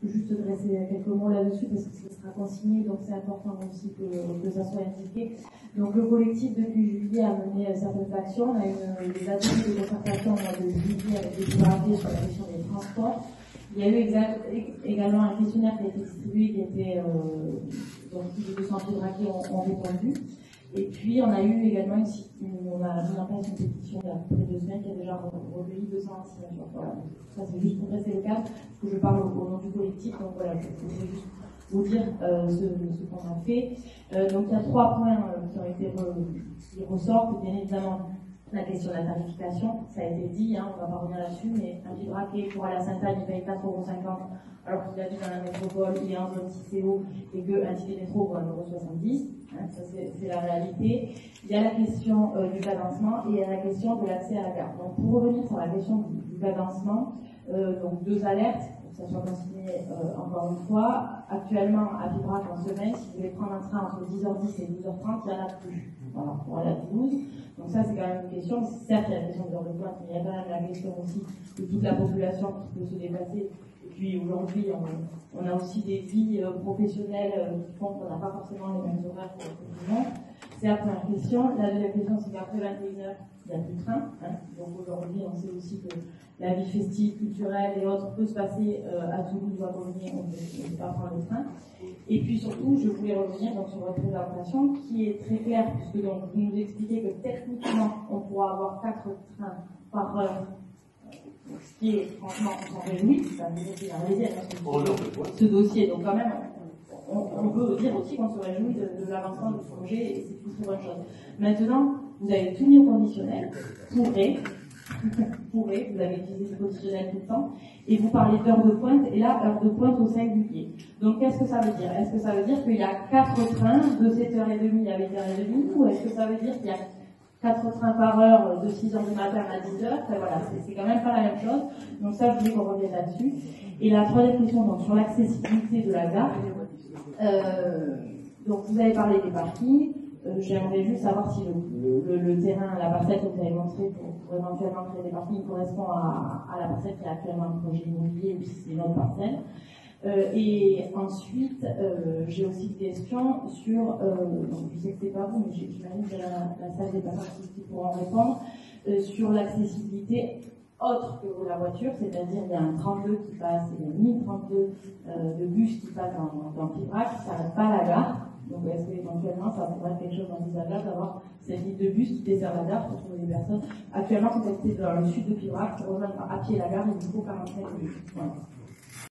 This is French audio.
juste dresser quelques mots là-dessus parce que ça sera consigné, donc c'est important aussi que ça soit indiqué. Donc le collectif depuis juillet a mené certaines actions. On a eu des ateliers de concertation au mois de juillet avec des plaidoyers sur la question des transports. Il y a eu également un questionnaire qui a été distribué, qui était donc plus de 200 braqués ont répondu. Et puis on a eu également on a mis en place une pétition il y a à peu près 2 semaines qui a déjà recueilli 200 signatures. Voilà. Ça c'est juste pour dresser le cadre, parce que je parle au nom du collectif, donc voilà, je voulais juste vous dire ce qu'on a fait. Donc il y a 3 points qui ressortent, bien évidemment la question de la tarification, ça a été dit, on ne va pas revenir là-dessus, mais un petit braquet pour aller à Sainte-Anne, il paye 4,50 € alors qu'il habite dans la métropole, il est en zone 6CO et qu'un ticket métro vaut 1,70 €, ça c'est la réalité. Il y a la question du cadencement et il y a la question de l'accès à la gare. Donc pour revenir sur la question du cadencement, donc 2 alertes, pour que ça soit consigné encore une fois. Actuellement, à Pibrac en semaine, si vous voulez prendre un train entre 10h10 et 12h30, il n'y en a plus. Voilà, pour aller à Toulouse. Donc ça, c'est quand même une question. Certes, il y a la question de l'heure de pointe, mais il y a quand même la question aussi de toute la population qui peut se déplacer. Et puis aujourd'hui, on a aussi des vies professionnelles qui font qu'on n'a pas forcément les mêmes horaires pour tout le monde. C'est la première question. La deuxième question, c'est qu'après 21h, il n'y a plus de train. Donc aujourd'hui, on sait aussi que la vie festive, culturelle et autres peut se passer à Toulouse ou à Bobigny, on ne peut pas prendre le train. Et puis surtout, je voulais revenir donc, sur votre présentation qui est très claire, puisque donc, vous nous expliquez que techniquement, on pourra avoir 4 trains par heure, ce qui est, franchement, on s'en réjouit, ça veut dire qu'il y a un réserve, ce dossier. Donc quand même, on peut dire aussi qu'on se réjouit de l'avancement du projet et c'est une très bonne chose. Maintenant, vous avez tout mis au conditionnel, pourrait, vous avez utilisé ce conditionnel tout le temps, et vous parlez d'heure de pointe, et là, heure de pointe au singulier. Donc, qu'est-ce que ça veut dire? Est-ce que ça veut dire qu'il y a 4 trains de 7h30 à 8h30, ou est-ce que ça veut dire qu'il y a 4 trains par heure de 6h du matin à 10h? Enfin, voilà, c'est quand même pas la même chose. Donc ça, je voulais qu'on revienne là-dessus. Et la troisième question, donc, sur l'accessibilité de la gare. Donc, vous avez parlé des parkings. J'aimerais juste savoir si le terrain, la parcelle que vous avez montrée pour éventuellement créer des parkings correspond à la parcelle qui est actuellement un projet immobilier ou si c'est une autre parcelle. Et ensuite, j'ai aussi des questions sur, donc je sais que c'est pas vous, mais j'imagine que la salle des personnes qui pourront répondre, sur l'accessibilité autre que la voiture, c'est-à-dire il y a un 32 qui passe, il y a une ligne 32 de bus qui passe dans Pibrac, qui ne s'arrête pas à la gare. Donc est-ce qu'éventuellement ça pourrait être quelque chose d'envisageable d'avoir cette ligne de bus qui dessert la gare pour trouver des personnes? Actuellement, quand vous êtes dans le sud de Pibrac, pour rejoindre à pied la gare, il vous faut 45 minutes. Voilà.